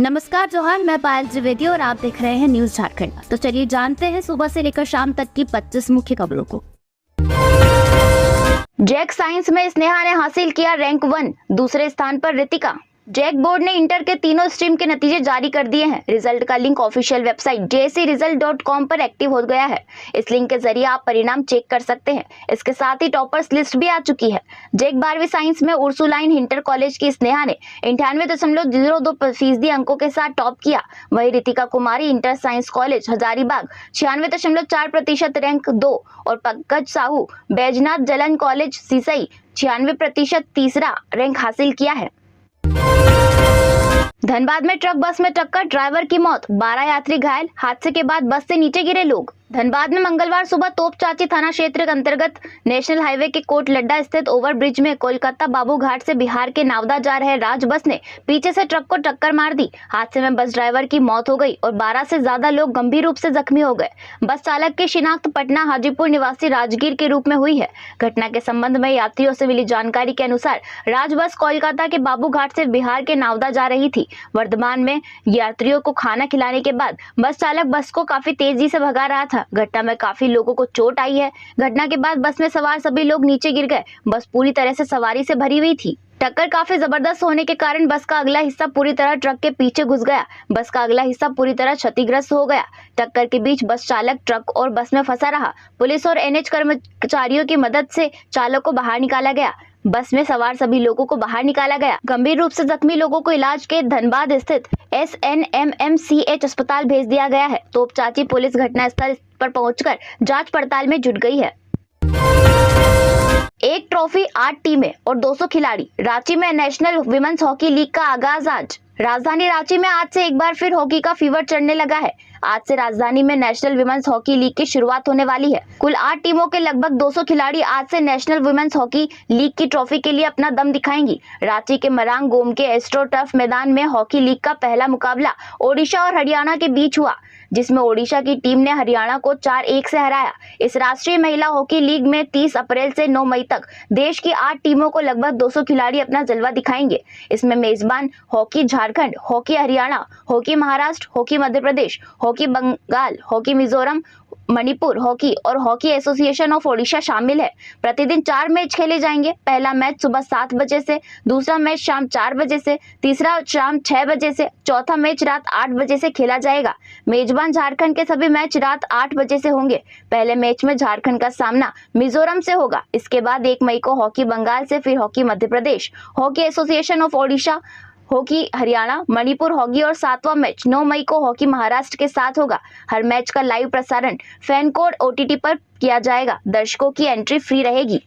नमस्कार जोहार, मैं पायल त्रिवेदी और आप देख रहे हैं न्यूज झारखंड। तो चलिए जानते हैं सुबह से लेकर शाम तक की 25 मुख्य खबरों को। जैक साइंस में स्नेहा ने हासिल किया रैंक 1, दूसरे स्थान पर रितिका। जैक बोर्ड ने इंटर के तीनों स्ट्रीम के नतीजे जारी कर दिए हैं। रिजल्ट का लिंक ऑफिशियल वेबसाइट jcresult.com पर एक्टिव हो गया है। इस लिंक के जरिए आप परिणाम चेक कर सकते हैं। इसके साथ ही टॉपर्स लिस्ट भी आ चुकी है। जैक 12वीं साइंस में उर्सुलाइन इंटर कॉलेज की स्नेहा ने 98.02% अंकों के साथ टॉप किया। वहीं Ritika Kumari inter science college Hazaribagh 96.4% rank 2 और पंकज साहू बैजनाथ जलन कॉलेज सीसई 96% तीसरा रैंक हासिल किया है। धनबाद में ट्रक बस में टक्कर, ड्राइवर की मौत, 12 यात्री घायल। हादसे के बाद बस से नीचे गिरे लोग। धनबाद में मंगलवार सुबह तोपचाची थाना क्षेत्र के अंतर्गत नेशनल हाईवे के कोट लड्डा स्थित ओवरब्रिज में कोलकाता बाबू घाट से बिहार के नावदा जा रहे राज बस ने पीछे से ट्रक को टक्कर मार दी। हादसे में बस ड्राइवर की मौत हो गई और 12 से ज्यादा लोग गंभीर रूप से जख्मी हो गए। बस चालक की शिनाख्त पटना हाजीपुर निवासी राजगीर के रूप में हुई है। घटना के संबंध में यात्रियों से मिली जानकारी के अनुसार राज बस कोलकाता के बाबू घाट से बिहार के नावदा जा रही थी। वर्तमान में यात्रियों को खाना खिलाने के बाद बस चालक बस को काफी तेजी से भगा रहा था। घटना में काफी लोगों को चोट आई है। घटना के बाद बस में सवार सभी लोग नीचे गिर गए। बस पूरी तरह से सवारी से भरी हुई थी। टक्कर काफी जबरदस्त होने के कारण बस का अगला हिस्सा पूरी तरह ट्रक के पीछे घुस गया। बस का अगला हिस्सा पूरी तरह क्षतिग्रस्त हो गया। टक्कर के बीच बस चालक ट्रक और बस में फंसा रहा। पुलिस और एनएच कर्मचारियों की मदद से चालक को बाहर निकाला गया। बस में सवार सभी लोगों को बाहर निकाला गया। गंभीर रूप से जख्मी लोगों को इलाज के धनबाद स्थित SNMMCH अस्पताल भेज दिया गया है। तोपचाची पुलिस घटनास्थल पर पहुंचकर जांच पड़ताल में जुट गई है। एक ट्रॉफी, 8 टीमें और 200 खिलाड़ी। रांची में नेशनल विमेंस हॉकी लीग का आगाज आज। राजधानी रांची में आज से एक बार फिर हॉकी का फीवर चढ़ने लगा है। आज से राजधानी में नेशनल विमेंस हॉकी लीग की शुरुआत होने वाली है। कुल 8 टीमों के लगभग 200 खिलाड़ी आज से नेशनल विमेंस हॉकी लीग की ट्रॉफी के लिए अपना दम दिखाएंगी। रांची के मरांग गोम के एस्ट्रो टर्फ मैदान में हॉकी लीग का पहला मुकाबला ओडिशा और हरियाणा के बीच हुआ, जिसमें ओडिशा की टीम ने हरियाणा को 4-1 से हराया। इस राष्ट्रीय महिला हॉकी लीग में 30 अप्रैल से 9 मई तक देश की 8 टीमों को लगभग 200 खिलाड़ी अपना जलवा दिखाएंगे। इसमें मेजबान hockey Jharkhand, hockey Haryana, hockey Maharashtra, hockey Madhya Pradesh, hockey Bengal, hockey Mizoram, Manipur hockey और हॉकी एसोसिएशन ऑफ ओडिशा शामिल है। प्रतिदिन 4 मैच खेले जाएंगे। पहला मैच सुबह 7 बजे से, दूसरा मैच शाम 4 बजे से, तीसरा शाम 6 बजे से, चौथा मैच रात 8 बजे से खेला जाएगा। मेजबान झारखंड के सभी मैच रात 8 बजे से होंगे। पहले मैच में झारखंड का सामना मिजोरम से होगा। इसके बाद 1 मई को हॉकी बंगाल से, फिर hockey Madhya Pradesh, hockey association of Odisha, hockey Haryana, Manipur hockey और 7वां मैच 9 मई को हॉकी महाराष्ट्र के साथ होगा। हर मैच का लाइव प्रसारण फैन कोड OTT पर किया जाएगा। दर्शकों की एंट्री फ्री रहेगी।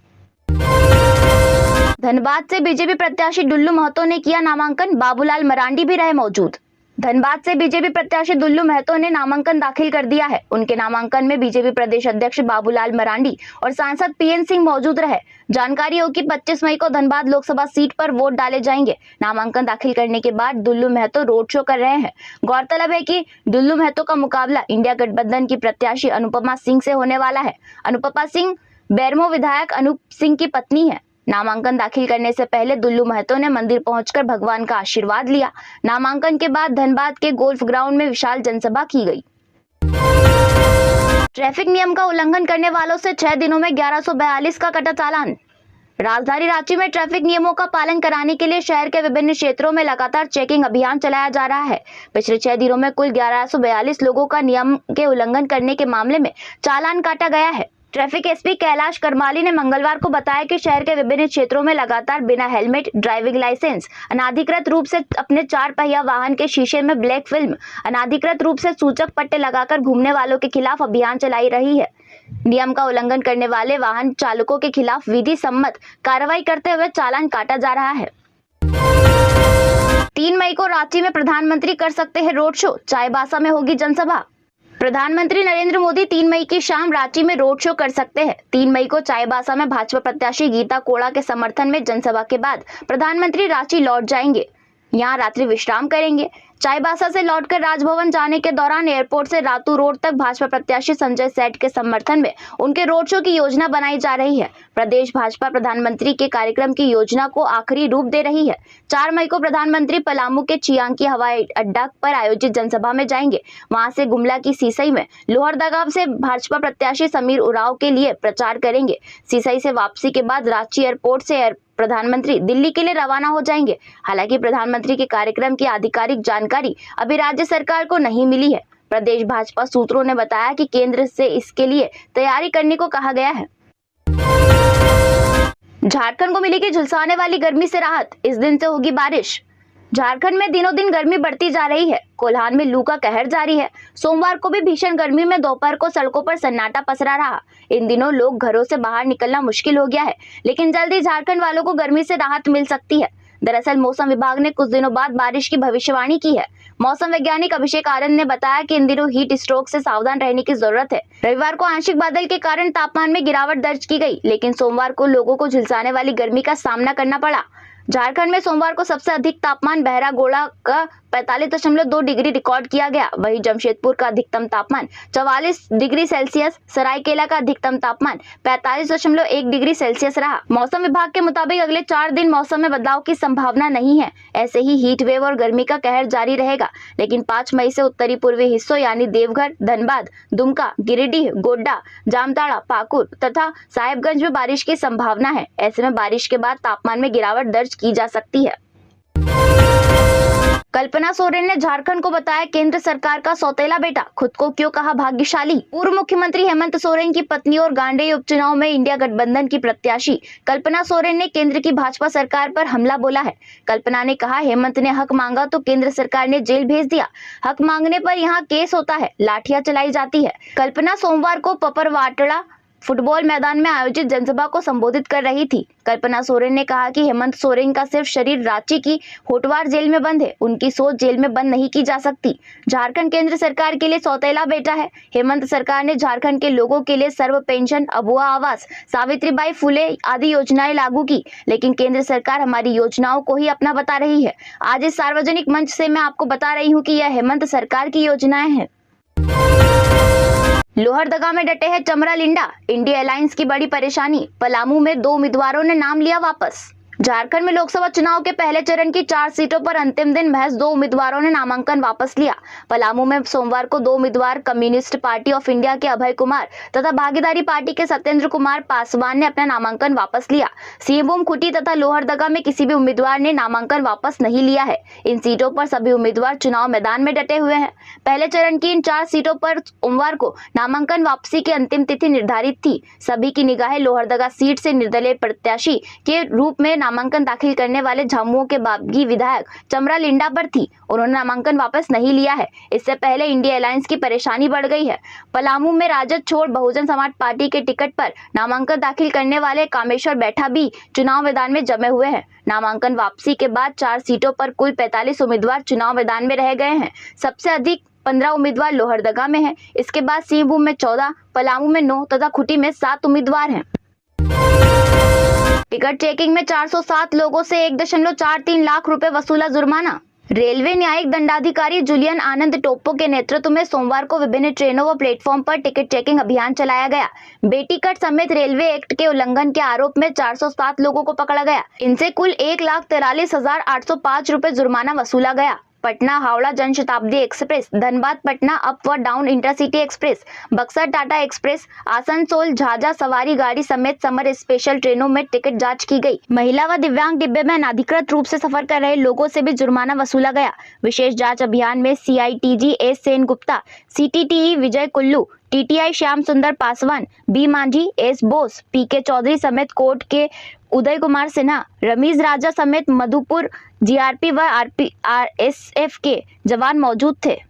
धनबाद से बीजेपी प्रत्याशी दुल्लू महतो ने किया नामांकन, बाबूलाल मरांडी भी रहे मौजूद। धनबाद से बीजेपी प्रत्याशी दुल्लू महतो ने नामांकन दाखिल कर दिया है। उनके नामांकन में बीजेपी प्रदेश अध्यक्ष बाबूलाल मरांडी और सांसद PN सिंह मौजूद रहे। जानकारी हो कि 25 मई को धनबाद लोकसभा सीट पर वोट डाले जाएंगे। नामांकन दाखिल करने के बाद दुल्लू महतो रोड शो कर रहे हैं। गौरतलब है कि दुल्लू महतो का मुकाबला इंडिया गठबंधन की प्रत्याशी अनुपमा सिंह से होने वाला है। अनुपमा सिंह बेरमो विधायक अनूप सिंह की पत्नी है। नामांकन दाखिल करने से पहले दुल्लू महतो ने मंदिर पहुंचकर भगवान का आशीर्वाद लिया। नामांकन के बाद धनबाद के गोल्फ ग्राउंड में विशाल जनसभा की गई। ट्रैफिक नियम का उल्लंघन करने वालों से 6 दिनों में 1142 का कटा चालान। राजधानी रांची में ट्रैफिक नियमों का पालन कराने के लिए शहर के विभिन्न क्षेत्रों में लगातार चेकिंग अभियान चलाया जा रहा है। पिछले 6 दिनों में कुल 1142 लोगों का नियम के उल्लंघन करने के मामले में चालान काटा गया है। ट्रैफिक SP कैलाश करमाली ने मंगलवार को बताया कि शहर के विभिन्न क्षेत्रों में लगातार बिना हेलमेट, ड्राइविंग लाइसेंस, अनाधिकृत रूप से अपने 4 पहिया वाहन के शीशे में ब्लैक फिल्म, अनाधिकृत रूप से सूचक पट्टे लगाकर घूमने वालों के खिलाफ अभियान चलाई रही है। नियम का उल्लंघन करने वाले वाहन चालकों के खिलाफ विधि सम्मत कार्रवाई करते हुए चालान काटा जा रहा है। 3 मई को रांची में प्रधानमंत्री कर सकते हैं रोड शो, चाईबासा में होगी जनसभा। प्रधानमंत्री नरेंद्र मोदी 3 मई की शाम रांची में रोड शो कर सकते हैं। 3 मई को चाईबासा में भाजपा प्रत्याशी गीता कोड़ा के समर्थन में जनसभा के बाद प्रधानमंत्री रांची लौट जाएंगे। यहाँ रात्रि विश्राम करेंगे। चाईबासा से लौटकर राजभवन जाने के दौरान एयरपोर्ट से रातू रोड तक भाजपा प्रत्याशी संजय सेठ के समर्थन में उनके रोड शो की योजना बनाई जा रही है। प्रदेश भाजपा प्रधानमंत्री के कार्यक्रम की योजना को आखिरी रूप दे रही है। 4 मई को प्रधानमंत्री पलामू के चियांकी हवाई अड्डा पर आयोजित जनसभा में जाएंगे। वहां से गुमला की सीसई में, लोहरदगा से भाजपा प्रत्याशी समीर उरांव के लिए प्रचार करेंगे। सीसई से वापसी के बाद रांची एयरपोर्ट से प्रधानमंत्री दिल्ली के लिए रवाना हो जाएंगे। हालांकि प्रधानमंत्री के कार्यक्रम की आधिकारिक जानकारी अभी राज्य सरकार को नहीं मिली है। प्रदेश भाजपा सूत्रों ने बताया कि केंद्र से इसके लिए तैयारी करने को कहा गया है। झारखंड को मिलेगी झुलसाने वाली गर्मी से राहत, इस दिन से होगी बारिश। झारखंड में दिनों दिन गर्मी बढ़ती जा रही है। कोल्हान में लू का कहर जारी है। सोमवार को भी भीषण गर्मी में दोपहर को सड़कों पर सन्नाटा पसरा रहा। इन दिनों लोग घरों से बाहर निकलना मुश्किल हो गया है, लेकिन जल्द ही झारखंड वालों को गर्मी से राहत मिल सकती है। दरअसल मौसम विभाग ने कुछ दिनों बाद बारिश की भविष्यवाणी की है। मौसम वैज्ञानिक अभिषेक आनंद ने बताया कि इन दिनों हीट स्ट्रोक से सावधान रहने की जरूरत है। रविवार को आंशिक बादल के कारण तापमान में गिरावट दर्ज की गई, लेकिन सोमवार को लोगों को झुलसाने वाली गर्मी का सामना करना पड़ा। झारखंड में सोमवार को सबसे अधिक तापमान बहरागोड़ा का 45.2 डिग्री रिकॉर्ड किया गया। वहीं जमशेदपुर का अधिकतम तापमान 44 डिग्री सेल्सियस, सरायकेला का अधिकतम तापमान 45.1 डिग्री सेल्सियस रहा। मौसम विभाग के मुताबिक अगले 4 दिन मौसम में बदलाव की संभावना नहीं है। ऐसे ही हीट वेव और गर्मी का कहर जारी रहेगा, लेकिन 5 मई से उत्तरी पूर्वी हिस्सों यानी देवघर, धनबाद, दुमका, गिरिडीह, गोड्डा, जामताड़ा, पाकुड़ तथा साहेबगंज में बारिश की संभावना है। ऐसे में बारिश के बाद तापमान में गिरावट दर्ज की जा सकती है। कल्पना सोरेन ने झारखंड को बताया केंद्र सरकार का सौतेला बेटा, खुद को क्यों कहा भाग्यशाली। पूर्व मुख्यमंत्री हेमंत सोरेन की पत्नी और गांडेय उपचुनाव में इंडिया गठबंधन की प्रत्याशी कल्पना सोरेन ने केंद्र की भाजपा सरकार पर हमला बोला है। कल्पना ने कहा, हेमंत ने हक मांगा तो केंद्र सरकार ने जेल भेज दिया। हक मांगने पर यहाँ केस होता है, लाठियां चलाई जाती है। कल्पना सोमवार को पपरवाटड़ा फुटबॉल मैदान में आयोजित जनसभा को संबोधित कर रही थी। कल्पना सोरेन ने कहा कि हेमंत सोरेन का सिर्फ शरीर रांची की होटवार जेल में बंद है, उनकी सोच जेल में बंद नहीं की जा सकती। झारखंड केंद्र सरकार के लिए सौतेला बेटा है। हेमंत सरकार ने झारखंड के लोगों के लिए सर्व पेंशन, अबुआ आवास, सावित्रीबाई फुले आदि योजनाएं लागू की, लेकिन केंद्र सरकार हमारी योजनाओं को ही अपना बता रही है। आज इस सार्वजनिक मंच से मैं आपको बता रही हूँ कि यह हेमंत सरकार की योजनाएं हैं। लोहरदगा में डटे हैं चमरा लिंडा, इंडिया अलायंस की बड़ी परेशानी। पलामू में 2 उम्मीदवारों ने नाम लिया वापस। झारखंड में लोकसभा चुनाव के पहले चरण की 4 सीटों पर अंतिम दिन महज 2 उम्मीदवारों ने नामांकन वापस लिया। पलामू में सोमवार को 2 उम्मीदवार कम्युनिस्ट पार्टी ऑफ इंडिया के अभय कुमार तथा भागीदारी पार्टी के सत्येंद्र कुमार पासवान ने अपना नामांकन वापस लिया। सिंहभूम, खूंटी तथा लोहरदगा में किसी भी उम्मीदवार ने नामांकन वापस नहीं लिया है। इन सीटों पर सभी उम्मीदवार चुनाव मैदान में डटे हुए हैं। पहले चरण की इन 4 सीटों पर सोमवार को नामांकन वापसी की अंतिम तिथि निर्धारित थी। सभी की निगाहें लोहरदगा सीट से निर्दलीय प्रत्याशी के रूप में नामांकन दाखिल करने वाले झामुमो के बागी विधायक चमरा लिंडा पर थी। उन्होंने नामांकन वापस नहीं लिया है। इससे पहले इंडिया अलायंस की परेशानी बढ़ गई है। पलामू में राजद छोड़ बहुजन समाज पार्टी के टिकट पर नामांकन दाखिल करने वाले कामेश्वर बैठा भी चुनाव मैदान में जमे हुए हैं। नामांकन वापसी के बाद 4 सीटों पर कुल 45 उम्मीदवार चुनाव मैदान में रह गए हैं। सबसे अधिक 15 उम्मीदवार लोहरदगा में हैं। इसके बाद सिंहभूम में 14, पलामू में 9 तथा खूंटी में 7 उम्मीदवार हैं। टिकट चेकिंग में 407 लोगों से 1.43 लाख रुपए वसूला जुर्माना। रेलवे न्यायिक दंडाधिकारी जूलियन आनंद टोप्पो के नेतृत्व में सोमवार को विभिन्न ट्रेनों व प्लेटफॉर्म पर टिकट चेकिंग अभियान चलाया गया। बेटिकट समेत रेलवे एक्ट के उल्लंघन के आरोप में 407 लोगों को पकड़ा गया। इनसे कुल 1,43,805 रुपए जुर्माना वसूला गया। पटना हावड़ा जनशताब्दी एक्सप्रेस, धनबाद पटना अप व down intercity express, Buxar Tata express, Asansol Jhajha सवारी गाड़ी समेत समर स्पेशल ट्रेनों में टिकट जांच की गई। महिला व दिव्यांग डिब्बे में अनाधिकृत रूप से सफर कर रहे लोगों से भी जुर्माना वसूला गया। विशेष जांच अभियान में CITG S Sen Gupta, CTTE विजय कुल्लू, TTI श्याम सुंदर Paswan, B Manjhi, S Bose, PK Chaudhary समेत कोर्ट के उदय कुमार सिन्हा, रमीज राजा समेत मधुपुर GRP व RSF के जवान मौजूद थे।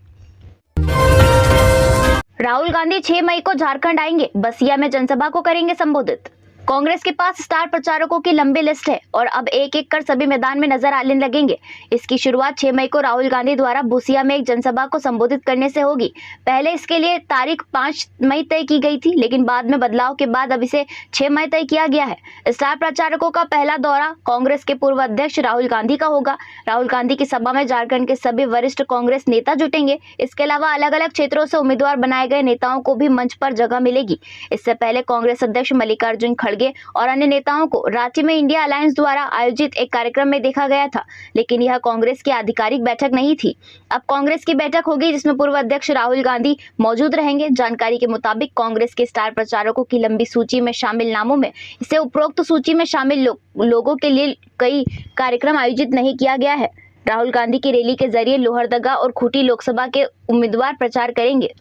राहुल गांधी 6 मई को झारखंड आएंगे, बसिया में जनसभा को करेंगे संबोधित। कांग्रेस के पास स्टार प्रचारकों की लंबी लिस्ट है और अब एक एक कर सभी मैदान में नजर आने लगेंगे। इसकी शुरुआत 6 मई को राहुल गांधी द्वारा बुसिया में एक जनसभा को संबोधित करने से होगी। पहले इसके लिए तारीख 5 मई तय की गई थी, लेकिन बाद में बदलाव के बाद अब इसे 6 मई तय किया गया है। स्टार प्रचारकों का पहला दौरा कांग्रेस के पूर्व अध्यक्ष राहुल गांधी का होगा। राहुल गांधी की सभा में झारखंड के सभी वरिष्ठ कांग्रेस नेता जुटेंगे। इसके अलावा अलग अलग क्षेत्रों से उम्मीदवार बनाए गए नेताओं को भी मंच पर जगह मिलेगी। इससे पहले कांग्रेस अध्यक्ष मल्लिकार्जुन खड़गे और अन्य नेताओं को रांची में इंडिया अलायंस द्वारा आयोजित एक कार्यक्रम में देखा गया था, लेकिन यह कांग्रेस की आधिकारिक बैठक नहीं थी। अब कांग्रेस की बैठक होगी जिसमें पूर्व अध्यक्ष राहुल गांधी मौजूद रहेंगे। जानकारी के मुताबिक कांग्रेस के स्टार प्रचारकों की लंबी सूची में शामिल नामों में इसे उपरोक्त सूची में शामिल लोगों के लिए कई कार्यक्रम आयोजित नहीं किया गया है। राहुल गांधी की रैली के जरिए लोहरदगा और खूंटी लोकसभा के उम्मीदवार प्रचार करेंगे।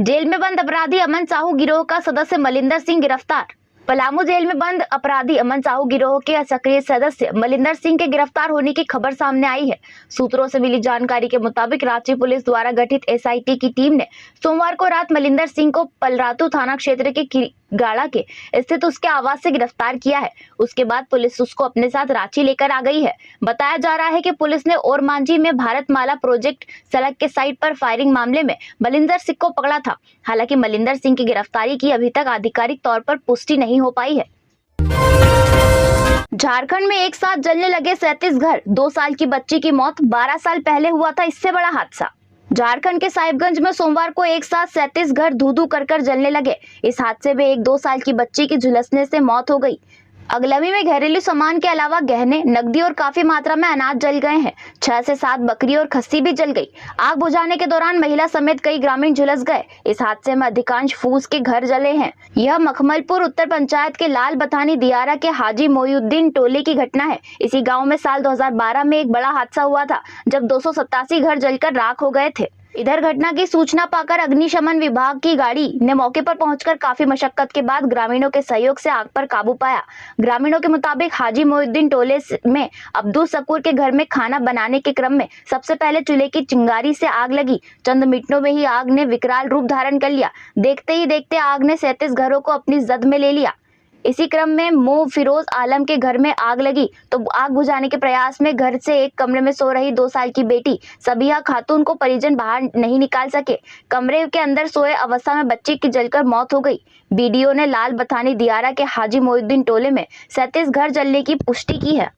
जेल में बंद अपराधी अमन साहू गिरोह का सदस्य मलिंदर सिंह गिरफ्तार। पलामू जेल में बंद अपराधी अमन साहू गिरोह के सक्रिय सदस्य मलिंदर सिंह के गिरफ्तार होने की खबर सामने आई है। सूत्रों से मिली जानकारी के मुताबिक रांची पुलिस द्वारा गठित एसआईटी की टीम ने सोमवार को रात मलिंदर सिंह को पलरातू थाना क्षेत्र के गाड़ा के स्थित उसके आवास से गिरफ्तार किया है। उसके बाद पुलिस उसको अपने साथ रांची लेकर आ गई है। बताया जा रहा है कि पुलिस ने ओरमांझी में भारतमाला प्रोजेक्ट सड़क के साइट पर फायरिंग मामले में मलिंदर सिंह को पकड़ा था। हालांकि मलिंदर सिंह की गिरफ्तारी की अभी तक आधिकारिक तौर पर पुष्टि नहीं हो पाई है। झारखंड में एक साथ जलने लगे 37 घर, 2 साल की बच्ची की मौत। 12 साल पहले हुआ था इससे बड़ा हादसा। झारखंड के साहिबगंज में सोमवार को एक साथ 37 घर धू-धू कर जलने लगे। इस हादसे में एक 2 साल की बच्ची की झुलसने से मौत हो गई। अगलवी में घरेलू सामान के अलावा गहने, नकदी और काफी मात्रा में अनाज जल गए हैं। 6 से 7 बकरी और खस्सी भी जल गई। आग बुझाने के दौरान महिला समेत कई ग्रामीण झुलस गए। इस हादसे में अधिकांश फूस के घर जले हैं। यह मखमलपुर उत्तर पंचायत के लाल बथानी दियारा के हाजी मोयुद्दीन टोले की घटना है। इसी गाँव में साल 2012 में एक बड़ा हादसा हुआ था, जब 287 घर जलकर राख हो गए थे। इधर घटना की सूचना पाकर अग्निशमन विभाग की गाड़ी ने मौके पर पहुंचकर काफी मशक्कत के बाद ग्रामीणों के सहयोग से आग पर काबू पाया। ग्रामीणों के मुताबिक हाजी मोयुद्दीन टोले में अब्दुल शकूर के घर में खाना बनाने के क्रम में सबसे पहले चूल्हे की चिंगारी से आग लगी। चंद मिनटों में ही आग ने विकराल रूप धारण कर लिया। देखते ही देखते आग ने 37 घरों को अपनी जद में ले लिया। इसी क्रम में मो फिरोज आलम के घर में आग लगी तो आग बुझाने के प्रयास में घर से एक कमरे में सो रही 2 साल की बेटी सबिहा खातून को परिजन बाहर नहीं निकाल सके। कमरे के अंदर सोए अवस्था में बच्ची की जलकर मौत हो गई। बीडीओ ने लाल बथानी दियारा के हाजी मोयुद्दीन टोले में 37 घर जलने की पुष्टि की है।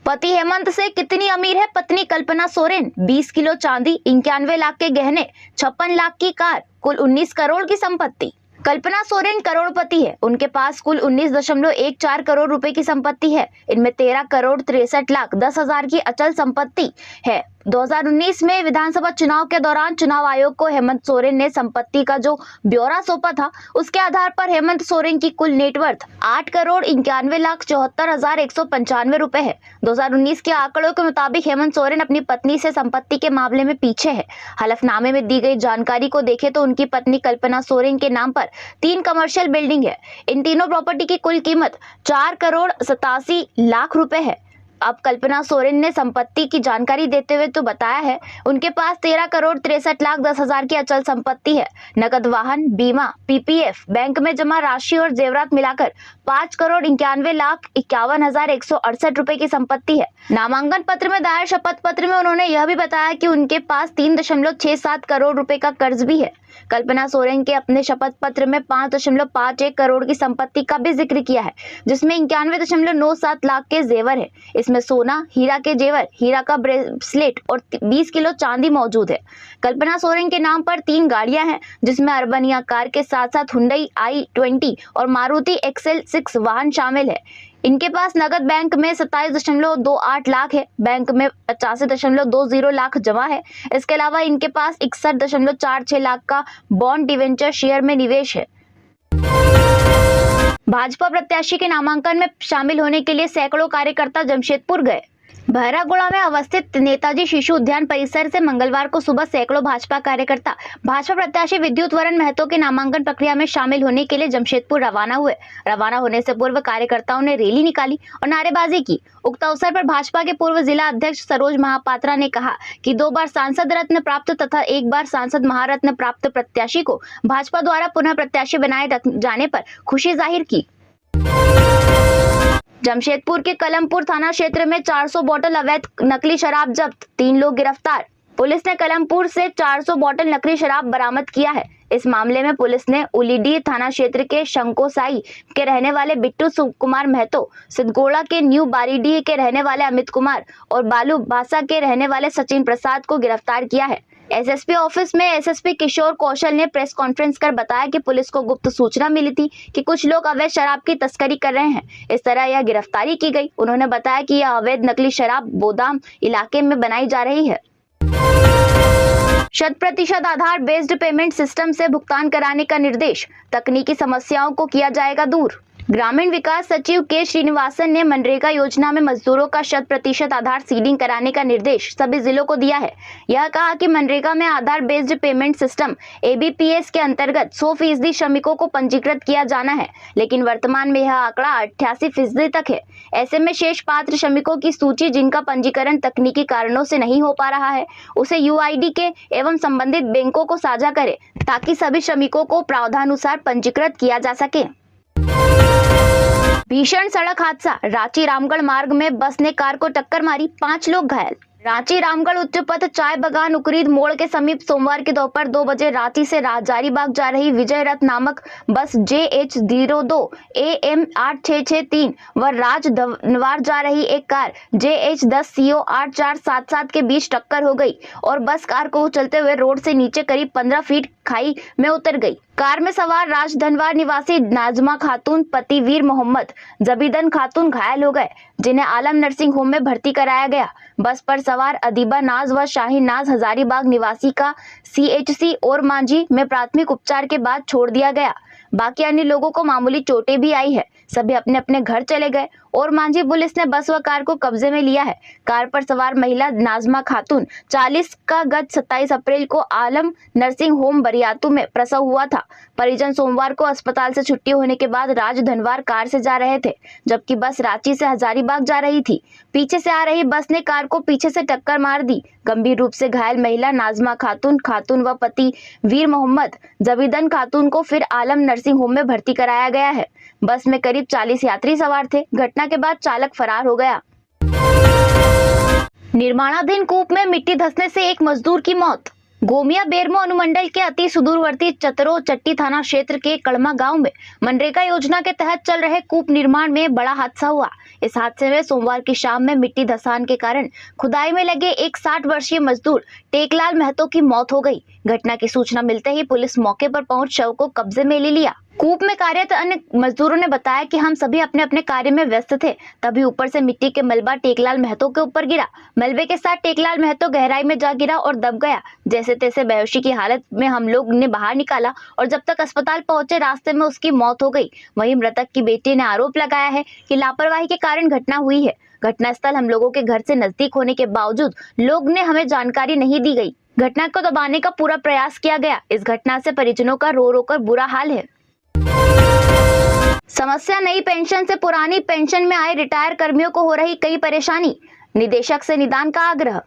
पति हेमंत से कितनी अमीर है पत्नी कल्पना सोरेन? 20 किलो चांदी, 91 लाख के गहने, 56 लाख की कार, कुल 19 करोड़ की संपत्ति। कल्पना सोरेन करोड़पति है। उनके पास कुल 19.14 करोड़ रुपए की संपत्ति है। इनमें 13 करोड़ 63 लाख 10 हजार की अचल संपत्ति है। 2019 में विधानसभा चुनाव के दौरान चुनाव आयोग को हेमंत सोरेन ने संपत्ति का जो ब्यौरा सौंपा था, उसके आधार पर हेमंत सोरेन की कुल नेटवर्थ 8 करोड़ 91 लाख 74 हजार 195 रुपए है। 2019 के आंकड़ों के मुताबिक हेमंत सोरेन अपनी पत्नी से संपत्ति के मामले में पीछे है। हलफनामे में दी गई जानकारी को देखें तो उनकी पत्नी कल्पना सोरेन के नाम पर 3 कमर्शियल बिल्डिंग है। इन तीनों प्रॉपर्टी की कुल कीमत 4 करोड़ 87 लाख रुपए है। अब कल्पना सोरेन ने संपत्ति की जानकारी देते हुए तो बताया है उनके पास 13 करोड़ 63 लाख 10 हजार की अचल संपत्ति है। नकद वाहन, बीमा, पीपीएफ, बैंक में जमा राशि और जेवरात मिलाकर 5 करोड़ 91 लाख 51 हजार 168 रुपए की संपत्ति है। नामांकन पत्र में दायर शपथ पत्र में उन्होंने यह भी बताया कि उनके पास 3.67 करोड़ रुपए का कर्ज भी है। कल्पना सोरेन के अपने शपथ पत्र में 5.51 करोड़ की संपत्ति का भी जिक्र किया है, जिसमें 91.97 लाख के जेवर है। इसमें सोना, हीरा के जेवर, हीरा का ब्रेसलेट और 20 किलो चांदी मौजूद है। कल्पना सोरेन के नाम पर 3 गाड़ियां हैं, जिसमें अर्बनिया कार के साथ साथ हुंडई i20 और मारुति XL6 वाहन शामिल है। इनके पास नगद बैंक में 27.28 लाख है, बैंक में 85.20 लाख जमा है। इसके अलावा इनके पास 61.46 लाख का बॉन्ड डिवेंचर शेयर में निवेश है। भाजपा प्रत्याशी के नामांकन में शामिल होने के लिए सैकड़ों कार्यकर्ता जमशेदपुर गए। बहरागोड़ा में अवस्थित नेताजी शिशु उद्यान परिसर से मंगलवार को सुबह सैकड़ों भाजपा कार्यकर्ता भाजपा प्रत्याशी विद्युत वरण महतो के नामांकन प्रक्रिया में शामिल होने के लिए जमशेदपुर रवाना हुए। रवाना होने से पूर्व कार्यकर्ताओं ने रैली निकाली और नारेबाजी की। उक्त अवसर पर भाजपा के पूर्व जिला अध्यक्ष सरोज महापात्रा ने कहा कि 2 बार सांसद रत्न प्राप्त तथा 1 बार सांसद महारत्न प्राप्त प्रत्याशी को भाजपा द्वारा पुनः प्रत्याशी बनाए जाने पर खुशी जाहिर की। जमशेदपुर के कलमपुर थाना क्षेत्र में 400 बोतल अवैध नकली शराब जब्त, 3 लोग गिरफ्तार। पुलिस ने कलमपुर से 400 बोतल नकली शराब बरामद किया है। इस मामले में पुलिस ने उलीडीह थाना क्षेत्र के शंकोसाई के रहने वाले बिट्टू कुमार महतो, सिद्धगोड़ा के न्यू बारीडीह के रहने वाले अमित कुमार और बालू बासा के रहने वाले सचिन प्रसाद को गिरफ्तार किया है। एसएसपी ऑफिस में एसएसपी किशोर कौशल ने प्रेस कॉन्फ्रेंस कर बताया कि पुलिस को गुप्त सूचना मिली थी कि कुछ लोग अवैध शराब की तस्करी कर रहे हैं। इस तरह यह गिरफ्तारी की गई। उन्होंने बताया कि यह अवैध नकली शराब बोदाम इलाके में बनाई जा रही है। 100% आधार बेस्ड पेमेंट सिस्टम से भुगतान कराने का निर्देश, तकनीकी समस्याओं को किया जाएगा दूर। ग्रामीण विकास सचिव के श्रीनिवासन ने मनरेगा योजना में मजदूरों का 100% आधार सीडिंग कराने का निर्देश सभी जिलों को दिया है। यह कहा कि मनरेगा में आधार बेस्ड पेमेंट सिस्टम ABPS के अंतर्गत 100% श्रमिकों को पंजीकृत किया जाना है, लेकिन वर्तमान में यह आंकड़ा 88% तक है। ऐसे में शेष पात्र श्रमिकों की सूची जिनका पंजीकरण तकनीकी कारणों से नहीं हो पा रहा है, उसे UID के एवं संबंधित बैंकों को साझा करें ताकि सभी श्रमिकों को प्रावधानुसार पंजीकृत किया जा सके। भीषण सड़क हादसा, रांची रामगढ़ मार्ग में बस ने कार को टक्कर मारी, 5 लोग घायल। रांची रामगढ़ उच्च पथ चाय बगान उकरीद मोड़ के समीप सोमवार की दोपहर 2 बजे रांची से हजारीबाग जा रही विजय रथ नामक बस JH02 AM 8663 व राजधनवार जा रही एक कार JH10 CO 8477 के बीच टक्कर हो गई और बस कार को चलते हुए रोड से नीचे करीब 15 फीट खाई में उतर गई। कार में सवार राजधनवार निवासी नाजमा खातून, पति वीर मोहम्मद जबीदन खातून घायल हो गए, जिन्हें आलम नर्सिंग होम में भर्ती कराया गया। बस पर सवार अदीबा नाज व शाहीन नाज हजारीबाग निवासी का CHC और मांझी में प्राथमिक उपचार के बाद छोड़ दिया गया। बाकी अन्य लोगों को मामूली चोटें भी आई है। सभी अपने अपने घर चले गए और मांझी पुलिस ने बस व कार को कब्जे में लिया है। कार पर सवार महिला नाजमा खातून 40 का गत 27 अप्रैल को आलम नर्सिंग होम बरियातू में प्रसव हुआ था। परिजन सोमवार को अस्पताल से छुट्टी होने के बाद राजधनवार कार से जा रहे थे, जबकि बस रांची से हजारीबाग जा रही थी। पीछे से आ रही बस ने कार को पीछे से टक्कर मार दी। गंभीर रूप से घायल महिला नाजमा खातून व पति वीर मोहम्मद जबीदन खातून को फिर आलम नर्सिंग होम में भर्ती कराया गया है। बस में करीब 40 यात्री सवार थे। घटना के बाद चालक फरार हो गया। निर्माणाधीन कूप में मिट्टी धंसने से एक मजदूर की मौत। गोमिया बेरमो अनुमंडल के अति सुदूरवर्ती चतरो चट्टी थाना क्षेत्र के कड़मा गांव में मनरेगा योजना के तहत चल रहे कूप निर्माण में बड़ा हादसा हुआ। इस हादसे में सोमवार की शाम में मिट्टी धंसान के कारण खुदाई में लगे एक 60 वर्षीय मजदूर टेकलाल महतो की मौत हो गई। घटना की सूचना मिलते ही पुलिस मौके पर पहुंच शव को कब्जे में ले लिया। कूप में कार्यरत अन्य मजदूरों ने बताया कि हम सभी अपने अपने कार्य में व्यस्त थे, तभी ऊपर से मिट्टी के मलबा टेकलाल महतो के ऊपर गिरा। मलबे के साथ टेकलाल महतो गहराई में जा गिरा और दब गया। जैसे तैसे बेहोशी की हालत में हम लोग ने बाहर निकाला और जब तक अस्पताल पहुंचे रास्ते में उसकी मौत हो गई। वहीं मृतक की बेटी ने आरोप लगाया है कि लापरवाही के कारण घटना हुई है। घटनास्थल हम लोगों के घर से नजदीक होने के बावजूद लोग ने हमें जानकारी नहीं दी गई। घटना को दबाने का पूरा प्रयास किया गया। इस घटना से परिजनों का रो रो कर बुरा हाल है। समस्या, नई पेंशन से पुरानी पेंशन में आए रिटायर कर्मियों को हो रही कई परेशानी, निदेशक से निदान का आग्रह।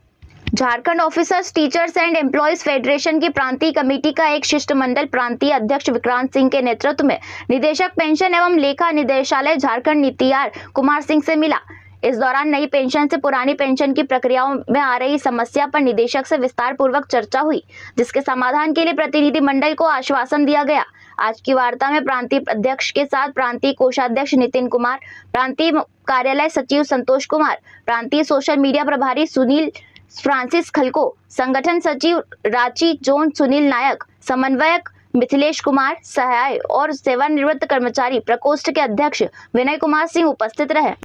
Jharkhand officers teachers and employees federation की प्रांतीय कमेटी का एक शिष्टमंडल प्रांतीय अध्यक्ष विक्रांत सिंह के नेतृत्व में निदेशक पेंशन एवं लेखा निदेशालय झारखंड नीतियार कुमार सिंह से मिला। इस दौरान नई पेंशन से पुरानी पेंशन की प्रक्रियाओं में आ रही समस्या पर निदेशक से विस्तार पूर्वक चर्चा हुई, जिसके समाधान के लिए प्रतिनिधि मंडल को आश्वासन दिया गया। आज की वार्ता में प्रांतीय अध्यक्ष के साथ प्रांतीय कोषाध्यक्ष नितिन कुमार, प्रांतीय कार्यालय सचिव संतोष कुमार, प्रांतीय सोशल मीडिया प्रभारी सुनील फ्रांसिस खलको, संगठन सचिव रांची जोन सुनील नायक, समन्वयक मिथिलेश कुमार सहाय और सेवानिवृत्त कर्मचारी प्रकोष्ठ के अध्यक्ष विनय कुमार सिंह उपस्थित रहे।